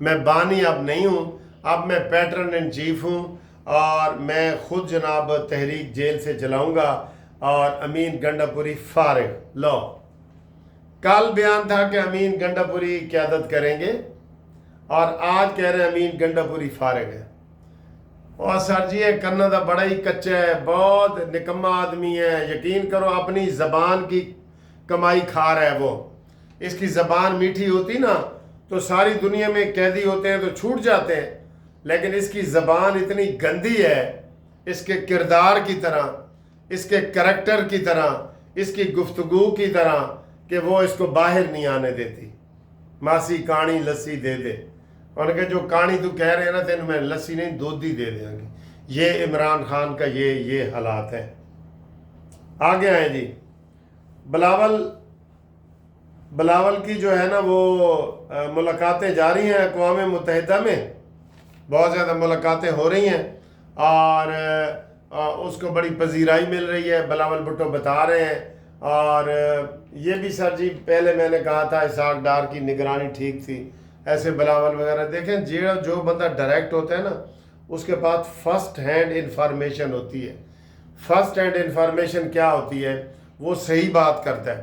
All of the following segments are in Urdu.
میں بانی اب نہیں ہوں، اب میں پیٹرن ان چیف ہوں، اور میں خود جناب تحریک جیل سے چلاؤں گا، اور امین گنڈا پوری فارغ۔ لو، کل بیان تھا کہ امین گنڈا پوری قیادت کریں گے، اور آج کہہ رہے ہیں امین گنڈا پوری فارغ ہے۔ اور سر جی یہ کرنا دا بڑا ہی کچا ہے، بہت نکما آدمی ہے، یقین کرو اپنی زبان کی کمائی کھا رہا ہے وہ۔ اس کی زبان میٹھی ہوتی نا تو ساری دنیا میں قیدی ہوتے ہیں تو چھوٹ جاتے ہیں، لیکن اس کی زبان اتنی گندی ہے، اس کے کردار کی طرح، اس کے کریکٹر کی طرح، اس کی گفتگو کی طرح، کہ وہ اس کو باہر نہیں آنے دیتی۔ ماسی کانی لسی دے دے، اور کہ جو کہانی تو کہہ رہے ہیں نا تین میں لسی نہیں دودھ ہی دے دیں گے۔ یہ عمران خان کا یہ حالات ہے۔ آگے آئیں جی، بلاول کی جو ہے نا وہ ملاقاتیں جاری ہیں اقوام متحدہ میں، بہت زیادہ ملاقاتیں ہو رہی ہیں، اور اس کو بڑی پذیرائی مل رہی ہے، بلاول بھٹو بتا رہے ہیں۔ اور یہ بھی سر جی پہلے میں نے کہا تھا اسحاق ڈار کی نگرانی ٹھیک تھی، ایسے بلاول وغیرہ دیکھیں جو بندہ ڈائریکٹ ہوتا ہے نا اس کے پاس فرسٹ ہینڈ انفارمیشن ہوتی ہے۔ فرسٹ ہینڈ انفارمیشن کیا ہوتی ہے؟ وہ صحیح بات کرتا ہے۔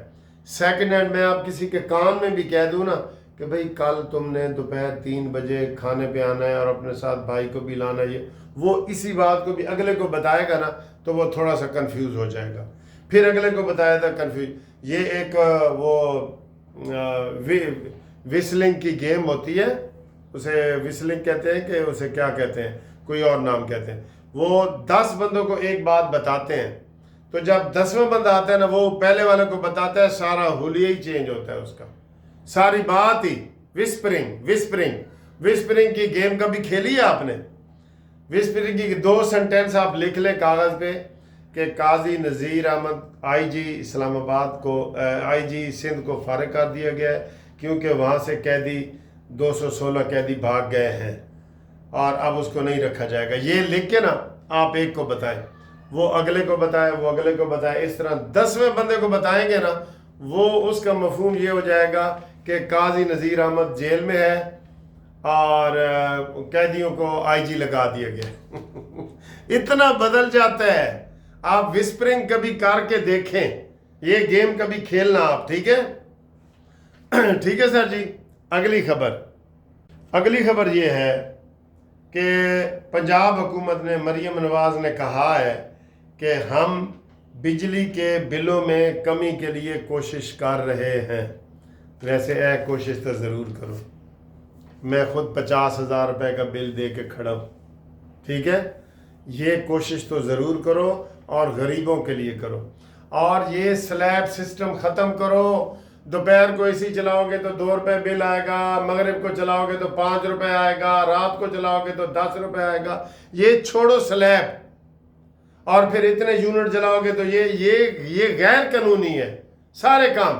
سیکنڈ ہینڈ میں آپ کسی کے کان میں بھی کہہ دوں نا کہ بھئی کل تم نے دوپہر 3 بجے کھانے پہ آنا ہے اور اپنے ساتھ بھائی کو بھی لانا ہے، وہ اسی بات کو بھی اگلے کو بتائے گا نا تو وہ تھوڑا سا کنفیوز ہو جائے گا، پھر اگلے کو بتایا تھا کنفیوز۔ یہ ایک وہ وسلنگ کی گیم ہوتی ہے، اسے وسلنگ کہتے ہیں کہ اسے کیا کہتے ہیں، کوئی اور نام کہتے ہیں۔ وہ 10 بندوں کو ایک بات بتاتے ہیں، تو جب 10واں بندہ آتا ہے نا وہ پہلے والے کو بتاتا ہے، سارا حلیہ ہی چینج ہوتا ہے اس کا، ساری بات ہی وسپرنگ کی گیم کبھی کھیلی ہے آپ نے؟ وسپرنگ کی 2 سنٹینس آپ لکھ لیں کاغذ پہ کہ قاضی نذیر احمد آئی جی اسلام آباد کو آئی جی سندھ کو فارغ کر دیا گیا ہے کیونکہ وہاں سے قیدی 216 قیدی بھاگ گئے ہیں اور اب اس کو نہیں رکھا جائے گا۔ یہ لکھ کے نا آپ ایک کو بتائیں، وہ اگلے کو بتائے، وہ اگلے کو بتائے، اس طرح 10ویں بندے کو بتائیں گے نا وہ اس کا مفہوم یہ ہو جائے گا کہ قاضی نذیر احمد جیل میں ہے اور قیدیوں کو آئی جی لگا دیا گیا۔ اتنا بدل جاتا ہے۔ آپ وسپرنگ کبھی کر کے دیکھیں، یہ گیم کبھی کھیلنا آپ، ٹھیک ہے؟ ٹھیک ہے سر جی۔ اگلی خبر یہ ہے کہ پنجاب حکومت نے، مریم نواز نے کہا ہے کہ ہم بجلی کے بلوں میں کمی کے لیے کوشش کر رہے ہیں۔ ویسے کوشش تو ضرور کرو، میں خود 50,000 روپے کا بل دے کے کھڑا ہوں، ٹھیک ہے؟ یہ کوشش تو ضرور کرو اور غریبوں کے لیے کرو، اور یہ سلیب سسٹم ختم کرو۔ دوپہر کو اے سی چلاؤ گے تو 2 روپے بل آئے گا، مغرب کو چلاؤ گے تو 5 روپے آئے گا، رات کو چلاؤ گے تو 10 روپے آئے گا۔ یہ چھوڑو سلیب، اور پھر اتنے یونٹ جلاؤ گے تو یہ غیر قانونی ہے سارے کام۔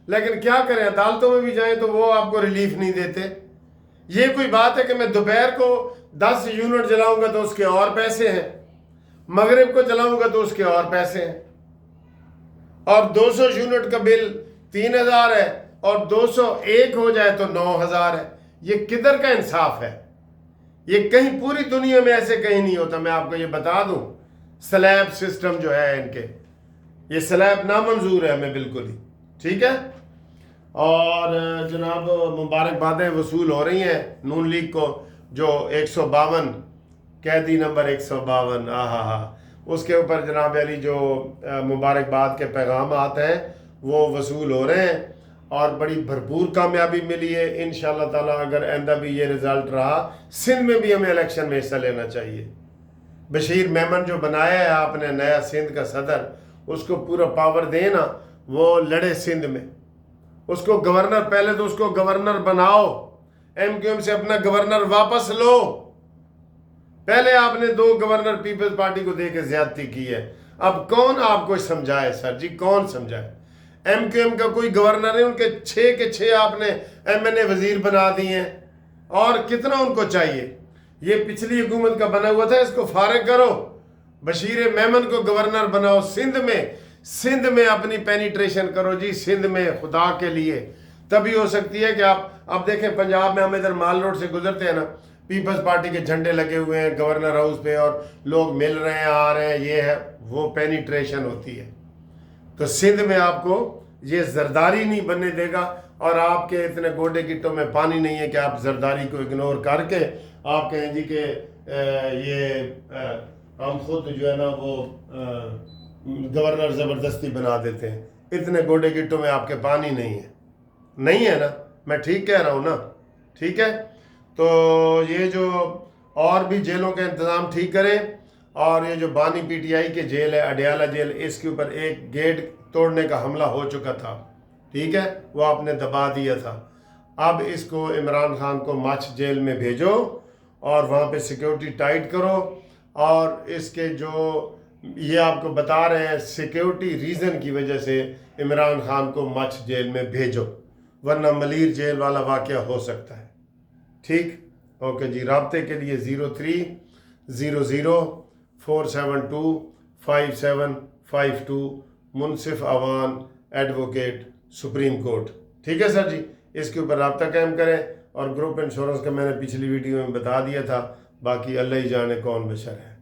لیکن کیا کریں، عدالتوں میں بھی جائیں تو وہ آپ کو ریلیف نہیں دیتے۔ یہ کوئی بات ہے کہ میں دوپہر کو 10 یونٹ جلاؤں گا تو اس کے اور پیسے ہیں، مغرب کو جلاؤں گا تو اس کے اور پیسے ہیں، اور 200 یونٹ کا بل 3,000 ہے اور 201 ہو جائے تو 9,000 ہے۔ یہ کدھر کا انصاف ہے؟ یہ کہیں پوری دنیا میں ایسے کہیں نہیں ہوتا، میں آپ کو یہ بتا دوں۔ سلیب سسٹم جو ہے ان کے، یہ سلیب نامنظور ہے ہمیں بالکل ہی، ٹھیک ہے؟ اور جناب مبارکبادیں وصول ہو رہی ہیں نون لیگ کو، جو 152 قیدی نمبر 152 اس کے اوپر جناب علی جو مبارکباد کے پیغامات ہیں وہ وصول ہو رہے ہیں، اور بڑی بھرپور کامیابی ملی ہے انشاءاللہ تعالیٰ۔ اگر آئندہ بھی یہ رزلٹ رہا، سندھ میں بھی ہمیں الیکشن میں حصہ لینا چاہیے۔ بشیر میمن جو بنایا ہے آپ نے نیا سندھ کا صدر، اس کو پورا پاور دیں نا، وہ لڑے سندھ میں، اس کو گورنر، پہلے تو اس کو گورنر بناؤ، ایم کیو ایم سے اپنا گورنر واپس لو۔ پہلے آپ نے 2 گورنر پیپلز پارٹی کو دے کے زیادتی کی ہے، اب کون آپ کو سمجھائے سر جی، کون سمجھائے؟ ایم کیو ایم کا کوئی گورنر ہے، ان کے 6 کے 6 آپ نے ایم این اے وزیر بنا دیے ہیں، اور کتنا ان کو چاہیے؟ یہ پچھلی حکومت کا بنا ہوا تھا، اس کو فارغ کرو، بشیر میمن کو گورنر بناؤ سندھ میں اپنی پینیٹریشن کرو جی، سندھ میں خدا کے لیے تبھی ہو سکتی ہے کہ آپ دیکھیں پنجاب میں ہم ادھر مال روڈ سے گزرتے ہیں نا، پیپلز پارٹی کے جھنڈے لگے ہوئے ہیں گورنر ہاؤس پہ اور لوگ مل رہے ہیں آ رہے ہیں، یہ ہے وہ پینیٹریشن ہوتی ہے۔ تو سندھ میں آپ کو یہ زرداری نہیں بننے دے گا، اور آپ کے اتنے گوڈے گٹوں میں پانی نہیں ہے کہ آپ زرداری کو اگنور کر کے آپ کہیں جی کہ ہم خود جو ہے نا وہ گورنر زبردستی بنا دیتے ہیں۔ اتنے گوڈے گٹوں میں آپ کے پانی نہیں ہے نا، میں ٹھیک کہہ رہا ہوں نا؟ ٹھیک ہے، تو یہ جو اور بھی جیلوں کا انتظام ٹھیک کریں، اور یہ جو بانی پی ٹی آئی کے جیل ہے اڈیالہ جیل، اس کے اوپر ایک گیٹ توڑنے کا حملہ ہو چکا تھا، ٹھیک ہے، وہ آپ نے دبا دیا تھا۔ اب اس کو عمران خان کو مچھ جیل میں بھیجو اور وہاں پہ سیکیورٹی ٹائٹ کرو، اور اس کے جو یہ آپ کو بتا رہے ہیں سیکیورٹی ریزن کی وجہ سے عمران خان کو مچھ جیل میں بھیجو، ورنہ ملیر جیل والا واقعہ ہو سکتا ہے۔ ٹھیک، اوکے جی، رابطے کے لیے 030047255752 منصف اوان ایڈوکیٹ سپریم کورٹ۔ ٹھیک ہے سر جی، اس کے اوپر رابطہ قائم کریں، اور گروپ انشورنس کا میں نے پچھلی ویڈیو میں بتا دیا تھا، باقی اللہ ہی جانے کون بشر ہے۔